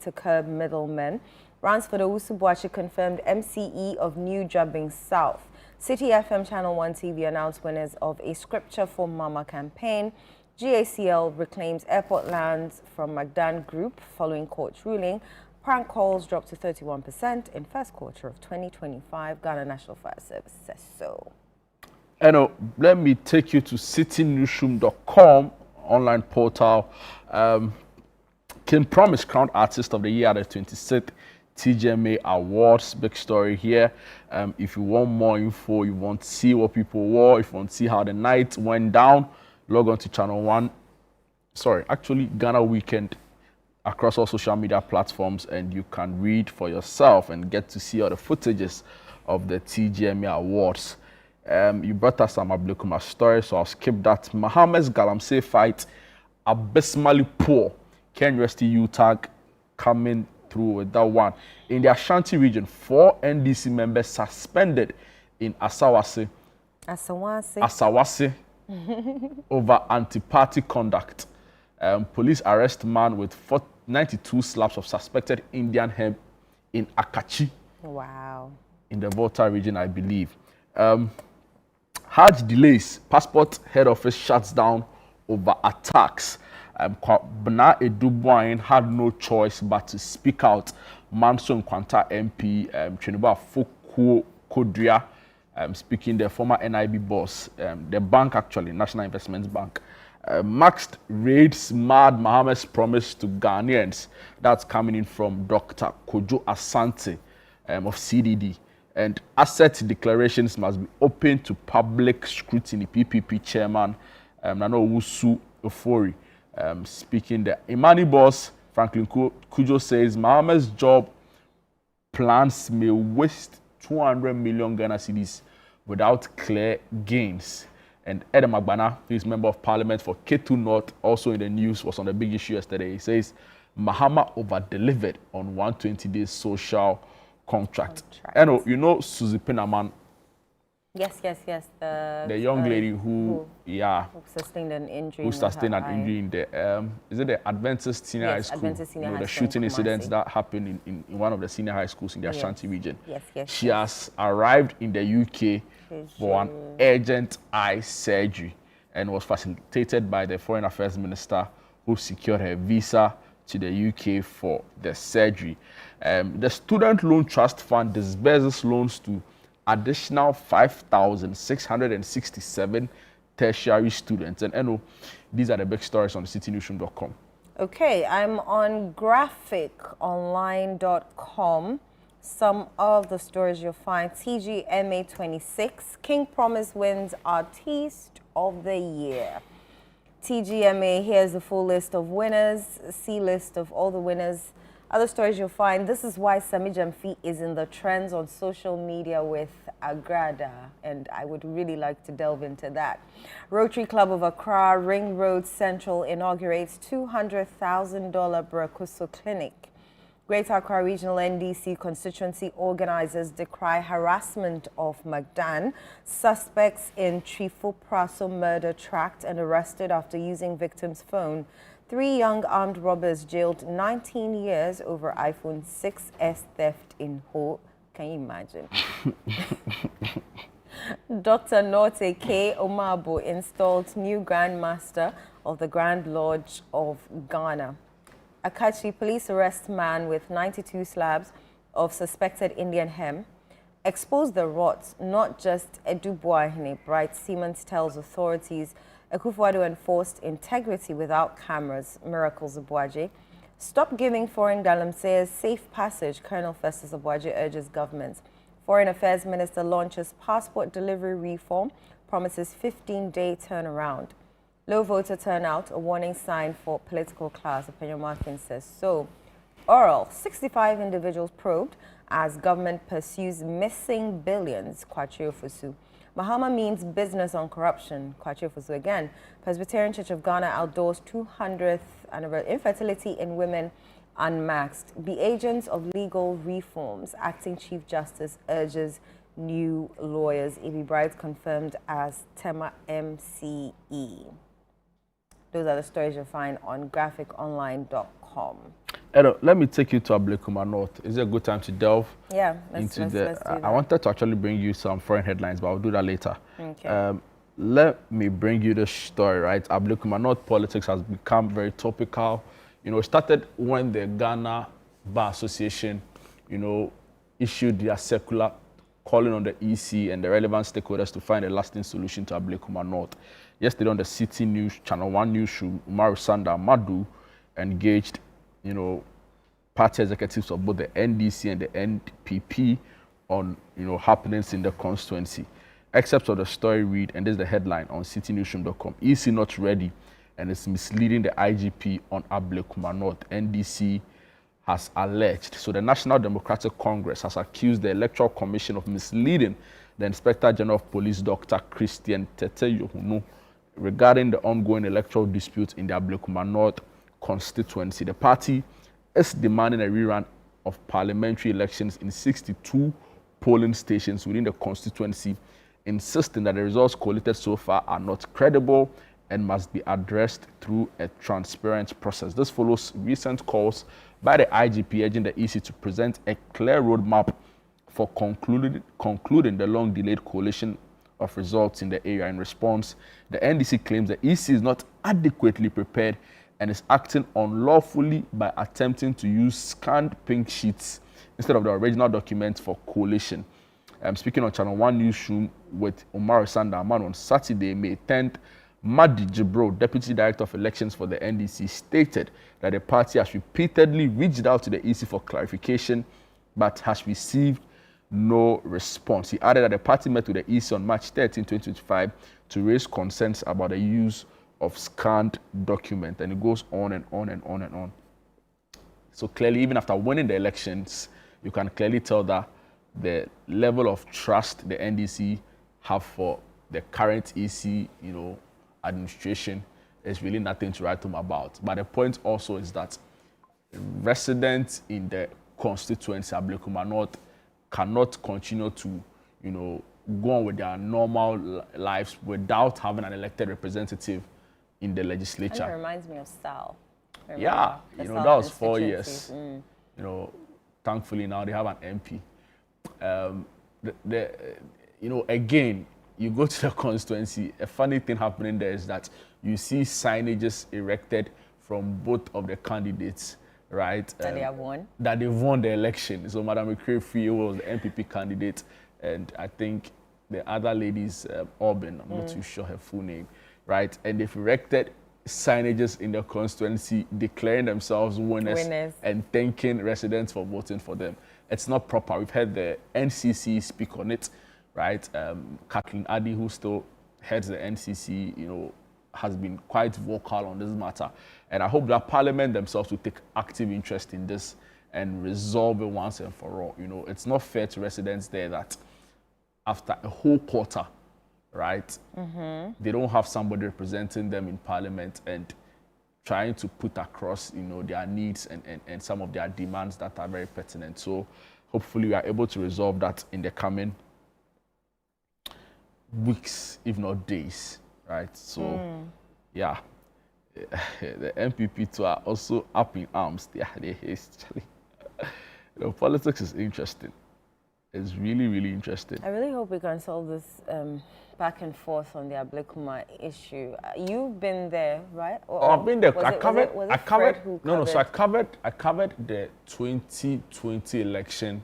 to curb middlemen. Ransford Owusu-Boakye confirmed MCE of New Jubbing South. Citi FM ChannelOne TV announced winners of a Scripture for Mama campaign. GACL reclaims airport lands from Magdan Group following court's ruling. Prank calls dropped to 31% in first quarter of 2025. Ghana National Fire Service says so. Let me take you to citinewsroom.com online portal. King Promise crowned Artist of the Year at the 26th TGMA Awards. Big story here. If you want more info, you want to see what people wore, if you want to see how the night went down, log on to ChannelOne. Actually Ghana Weekend across all social media platforms, and you can read for yourself and get to see all the footages of the TGMA Awards. You brought us some Ablekuma story, so I'll skip that. Mohammed's Galamsey fight abysmally poor. Ken Resty UTAG coming through with that one. In the Ashanti region, 4 NDC members suspended in Asawase over anti-party conduct. Police arrest man with 92 slabs of suspected Indian hemp in Akachi. Wow. In the Volta region, I believe. Hajj delays. Passport head office shuts down over attacks. Bna Boahene had no choice but to speak out. Manso Nkwanta MP, Cheniba Fokuo Kodria, speaking, the former NIB boss, the bank actually, National Investment Bank, maxed raids mad Mohammed's promise to Ghanaians. That's coming in from Dr. Kojo Asante of CDD. And asset declarations must be open to public scrutiny. PPP chairman Nano Owusu Ofori speaking there. Imani boss Franklin Kujo says Mohammed's job plans may waste 200 million Ghana cedis without clear gains. And Edem Agbana, who is member of parliament for Ketu North, also in the news, was on the big issue yesterday. He says Mahama over-delivered on 120-day social contract. And you know Suzy Pinaman. Yes. The young lady who sustained an injury. Who sustained an injury in the is it the Adventist Senior High School? Adventist Senior High School. The shooting incidents that happened in one of the senior high schools in the Ashanti region. She has arrived in the UK for an urgent eye surgery and was facilitated by the Foreign Affairs Minister, who secured her visa to the UK for the surgery. The Student Loan Trust Fund disburses loans to additional 5,667 tertiary students. And these are the big stories on citinewsroom.com. Okay, I'm on graphiconline.com. Some of the stories you'll find. TGMA 26, King Promise wins Artist of the Year. TGMA, here's the full list of winners, see list of all the winners. Other stories you'll find, this is why Sammy Gyamfi is in the trends on social media with Agraadaa, and I would really like to delve into that. Rotary Club of Accra, Ring Road Central inaugurates $200,000 Brakuso Clinic. Greater Accra Regional NDC constituency organizers decry harassment of Magdan. Suspects in Trifo Praso murder tracked and arrested after using victim's phone. 3 young armed robbers jailed 19 years over iPhone 6s theft in Ho. Can you imagine? Dr. Norte K. Omabo installed new Grand Master of the Grand Lodge of Ghana. Akachi police arrest man with 92 slabs of suspected Indian hemp. Expose the rots, not just Boahene, Bright Siemens tells authorities. Akufo-Addo enforced integrity without cameras, Miracles Abuaje. Stop giving foreign galamseyers safe passage, Colonel Festus Abuaje urges governments. Foreign Affairs Minister launches passport delivery reform, promises 15-day turnaround. Low voter turnout, a warning sign for political class, Opinion Martin says so. Oral, 65 individuals probed as government pursues missing billions, Kwachio Fusu. Mahama means business on corruption, Kwachio Fusu again. Presbyterian Church of Ghana outdoors 200th anniversary. Infertility in women unmasked. Be agents of legal reforms. Acting Chief Justice urges new lawyers. E.B. Bright confirmed as Tema MCE. Those are the stories you'll find on graphiconline.com. Edo, let me take you to Ablekuma North. Is it a good time to delve let's into do that. I wanted to actually bring you some foreign headlines, but I'll do that later. Okay. Let me bring you the story, right? Ablekuma North politics has become very topical. You know, it started when the Ghana Bar Association, you know, issued their circular calling on the EC and the relevant stakeholders to find a lasting solution to Ablekuma North. Yesterday on the Citi News, ChannelOne newsroom, Umaru Sanda Madu engaged, you know, party executives of both the NDC and the NPP on, you know, happenings in the constituency. Excerpts of the story read, and this is the headline on citinewsroom.com. EC not ready and is misleading the IGP on Ablekuma North. NDC has alleged. So the National Democratic Congress has accused the Electoral Commission of misleading the Inspector General of Police, Dr. Christian Tete Yohunu, regarding the ongoing electoral dispute in the Ablekuma North constituency. The party is demanding a rerun of parliamentary elections in 62 polling stations within the constituency, insisting that the results collated so far are not credible and must be addressed through a transparent process. This follows recent calls by the IGP urging the EC to present a clear roadmap for concluding the long-delayed coalition of results in the area. In response, the NDC claims the EC is not adequately prepared and is acting unlawfully by attempting to use scanned pink sheets instead of the original document for coalition. I'm speaking on ChannelOne newsroom with Omar Sandaman on Saturday, May 10th. Madi Jibro, Deputy Director of Elections for the NDC, stated that the party has repeatedly reached out to the EC for clarification, but has received no response. He added that the party met with the EC on March 13, 2025 to raise concerns about the use of scanned document, and it goes on and on and on and on. So clearly, even after winning the elections, you can clearly tell that the level of trust the NDC have for the current EC, you know, administration is really nothing to write home about. But the point also is that residents in the constituency, Ablekuma North, cannot continue to, you know, go on with their normal lives without having an elected representative in the legislature. And it reminds me of Sal. Yeah, you know, that was 4 years. You know, thankfully now they have an MP. You know, again, you go to the constituency, a funny thing happening there is that you see signages erected from both of the candidates, right? That they have won? That they've won the election. So Madam Ekrefi was the NPP candidate, and I think the other lady's Auburn, I'm not too sure her full name, right? And they've erected signages in the constituency declaring themselves winners and thanking residents for voting for them. It's not proper. We've heard the NCC speak on it, right? Kathleen Addy, who still heads the NCC, you know, has been quite vocal on this matter. And I hope that Parliament themselves will take active interest in this and resolve it once and for all. You know, it's not fair to residents there that after a whole quarter, right, they don't have somebody representing them in Parliament and trying to put across, you know, their needs and some of their demands that are very pertinent. So hopefully we are able to resolve that in the coming weeks, if not days, right? So, yeah, the MPP too are also up in arms. Yeah, they hastily. You know, politics is interesting. It's really, really interesting. I really hope we can solve this back and forth on the Ablekuma issue. You've been there, right? Or I've been there. I covered the 2020 election.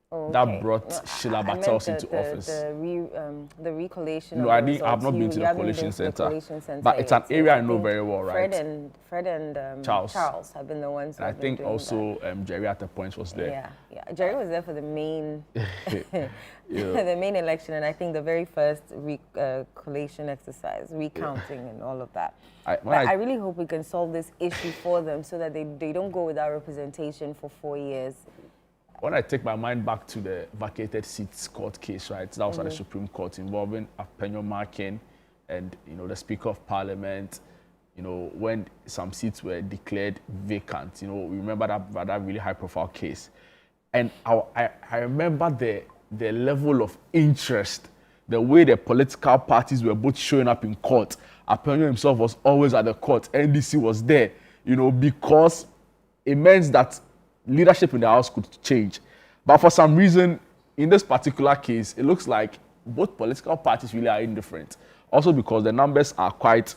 Oh, that okay. brought Sheila Battles into office. The recollation. No, I've not been to the collation center. But it's an area I know very well, right? Fred and Charles have been the ones. And I think also Jerry at the point was there. Yeah. Jerry was there for the main, the main election, and I think the very first collation exercise, recounting, and all of that. I really hope we can solve this issue for them so that they don't go without representation for 4 years. When I take my mind back to the vacated seats court case, right? That was at the Supreme Court involving Apenyo Markin and, you know, the Speaker of Parliament, you know, when some seats were declared vacant, you know, we remember that really high profile case. And I remember the level of interest, the way the political parties were both showing up in court. Apenyo himself was always at the court. NDC was there, you know, because it means that leadership in the House could change. But for some reason, in this particular case, it looks like both political parties really are indifferent. Also because the numbers are quite,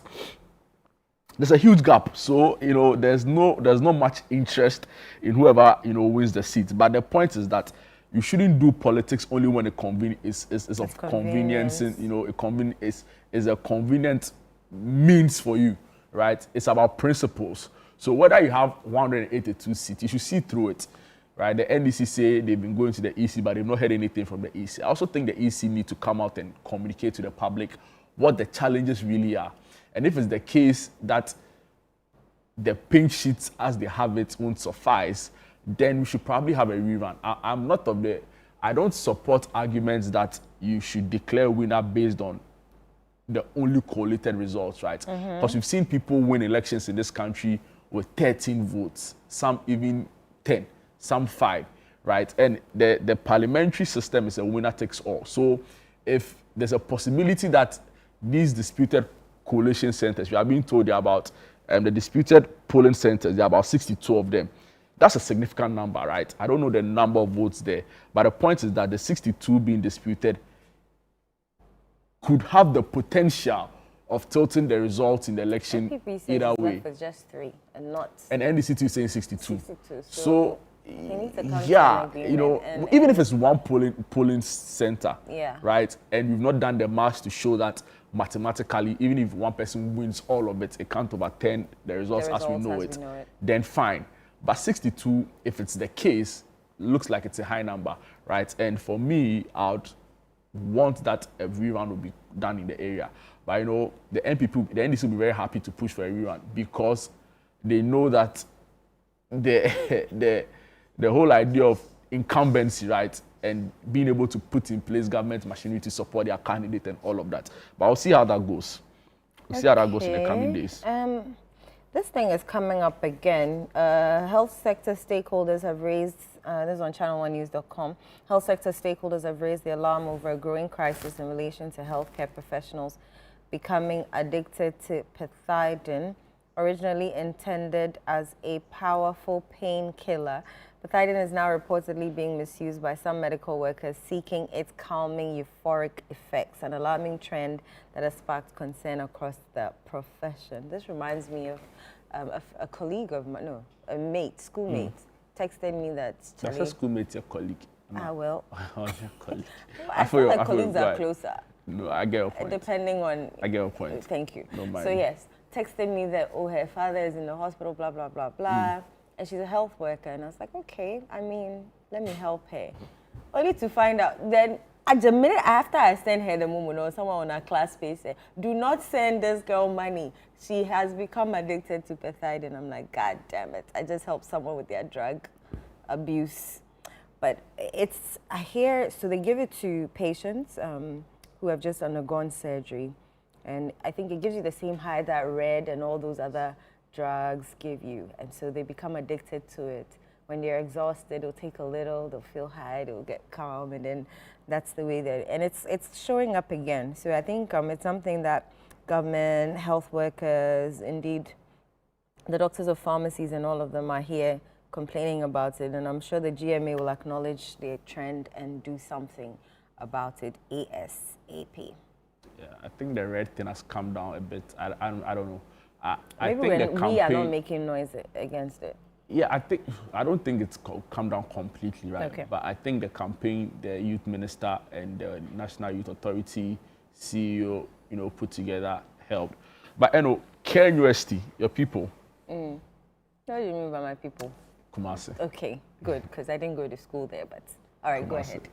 there's a huge gap. So, there's not much interest in whoever, wins the seat. But the point is that you shouldn't do politics only when a convenience is of convenience. Is a convenient means for you, right? It's about principles. So whether you have 182 seats, you should see through it, right? The NDC say they've been going to the EC, but they've not heard anything from the EC. I also think the EC need to come out and communicate to the public what the challenges really are. And if it's the case that the pink sheets as they have it won't suffice, then we should probably have a rerun. I don't support arguments that you should declare a winner based on the only collated results, right? Because we've seen people win elections in this country with 13 votes, some even 10, some 5, right? And the parliamentary system is a winner takes all. So if there's a possibility that these disputed coalition centers, we are being told about the disputed polling centers, there are about 62 of them. That's a significant number, right? I don't know the number of votes there, but the point is that the 62 being disputed could have the potential of tilting the results in the election either way. For just 3 and not. And NDC is saying 62. 62. So yeah, even if it's one polling center, yeah, right, and we've not done the math to show that mathematically, even if one person wins all of it, it can't overturn the results as we know it, then fine. But 62, if it's the case, looks like it's a high number, right? And for me, I would want that a rerun will be done in the area. But the NDC will be very happy to push for a rerun because they know that the whole idea of incumbency, right, and being able to put in place government machinery to support their candidate and all of that. But I'll see how that goes. We'll see how that goes in the coming days. This thing is coming up again. Health sector stakeholders have raised, this is on ChannelOneNews.com, health sector stakeholders have raised the alarm over a growing crisis in relation to healthcare professionals becoming addicted to Pathiden, originally intended as a powerful painkiller. Pathiden is now reportedly being misused by some medical workers seeking its calming euphoric effects, an alarming trend that has sparked concern across the profession. This reminds me of a colleague of mine, no, a mate, schoolmate, texted me that... That's a schoolmate, your colleague. No. Ah, well. Your colleague. I feel like colleagues are closer. No, I get your point. Depending on... I get your point. Thank you. Don't mind. So yes, texted me that, her father is in the hospital, blah, blah, blah, blah. And she's a health worker. And I was like, okay, let me help her. Only to find out, then at the minute after I sent her the memo, someone on our class space said, do not send this girl money. She has become addicted to Pathiden. I'm like, God damn it. I just helped someone with their drug abuse. But I hear, so they give it to patients who have just undergone surgery. And I think it gives you the same high that Red and all those other drugs give you, and so they become addicted to it. When they're exhausted, they'll take a little, they'll feel high, they'll get calm, and then that's the way and it's showing up again. So I think it's something that government, health workers, indeed the doctors of pharmacies and all of them are here complaining about it, and I'm sure the GMA will acknowledge the trend and do something about it ASAP. Yeah, I think the Red thing has come down a bit. I don't know. I Maybe think when the campaign, we are not making noise against it. Yeah, I don't think it's come down completely, right? Okay. But I think the campaign, the youth minister and the National Youth Authority CEO, put together helped. But Care University, your people. What do you mean by my people? Kumasi. Okay, good, because I didn't go to school there, but all right, Kumasi. Go ahead.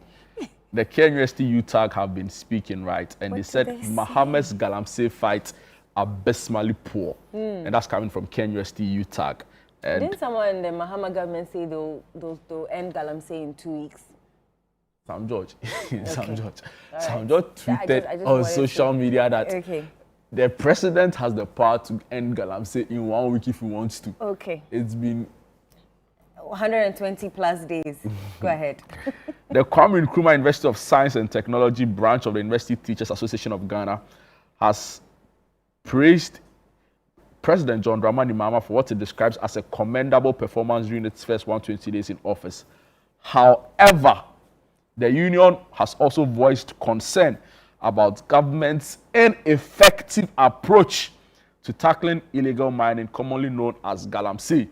The Care University UTAG have been speaking, right? And they said Mohammed's Galamsey fight abysmally poor. And that's coming from Care University UTAG. And didn't someone in the Mahama government say they'll end Galamsey in 2 weeks? Sam George. Okay. Sam George. Right. Sam George tweeted on social media that the president has the power to end Galamsey in 1 week if he wants to. Okay. It's been 120 plus days. Go ahead. The Kwame Nkrumah University of Science and Technology branch of the University Teachers Association of Ghana has praised President John Dramani Mahama for what it describes as a commendable performance during its first 120 days in office. However, the union has also voiced concern about government's ineffective approach to tackling illegal mining, commonly known as galamsey.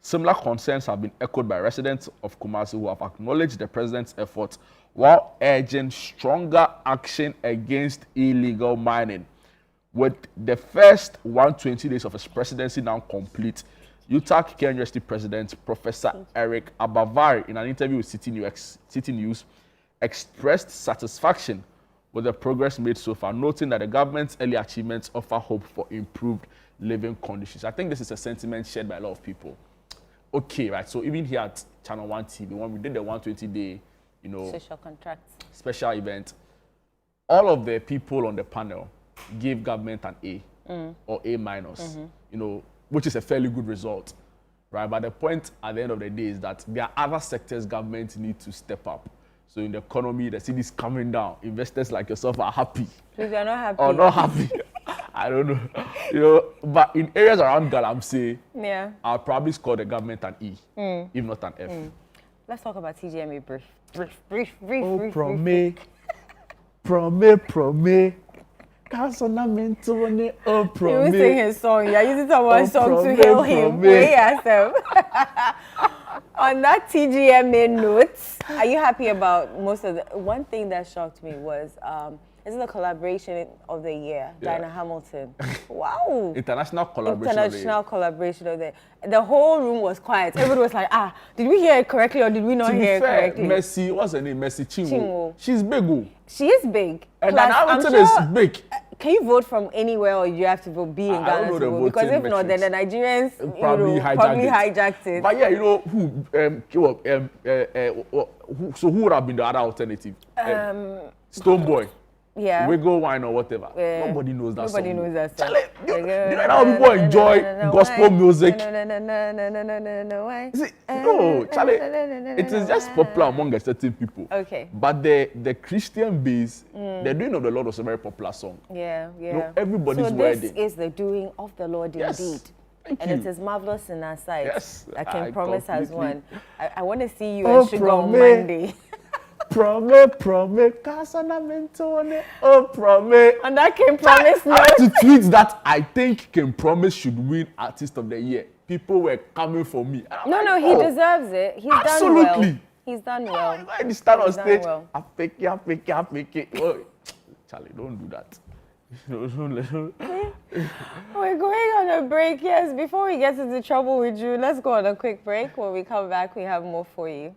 Similar concerns have been echoed by residents of Kumasi who have acknowledged the president's efforts while urging stronger action against illegal mining. With the first 120 days of his presidency now complete, UTAC Care University President Professor Eric Abavari, in an interview with Citi News, expressed satisfaction with the progress made so far, noting that the government's early achievements offer hope for improved living conditions. I think this is a sentiment shared by a lot of people. Okay, right, so even here at ChannelOne TV, when we did the 120-day, social contracts, special event, all of the people on the panel gave government an A or A minus, which is a fairly good result, right? But the point at the end of the day is that there are other sectors government need to step up. So in the economy, the city is coming down. Investors like yourself are happy. If you're not happy. Or not happy. I don't know. But in areas around Galamsey, I'll probably score the government an E, if not an F. Let's talk about TGMA brief. Prome. He will sing his song. You're using someone's song to hail him. Wait yourself. On that TGMA note, are you happy about most of the... One thing that shocked me was, this is the collaboration of the year, Dinah Hamilton. Wow. International collaboration of the year. The whole room was quiet. Everybody was like, did we hear it correctly or did we not hear it correctly? Messi, what's her name? Messi Chinwo. She's big. She is big. And Dinah Hamilton is big. Can you vote from anywhere or you have to be in Ghana to vote? Because if not, then the Nigerians probably hijacked it. But yeah, so who would have been the other alternative? Stonebwoy. Yeah. Wiggle Wine or whatever. Nobody knows that song. Nobody knows that song. Charlie, you know how people enjoy gospel music? No, Charlie, it is just popular among a certain people. Okay. But the Christian base, the doing of the Lord was a very popular song. Yeah. Everybody's wedding. So this is the doing of the Lord indeed. And it is marvelous in our sight. Yes. I can promise as one. I want to see you and Sugar on Monday. Prome, Casanamento, Prome. And that King Promise I had to tweet that I think King Promise should win Artist of the Year. People were coming for me. No, he deserves it. He's done well. He's done well. When he stand on stage, I pick it. Oh, Charlie, don't do that. We're going on a break, yes. Before we get into trouble with you, let's go on a quick break. When we come back, we have more for you.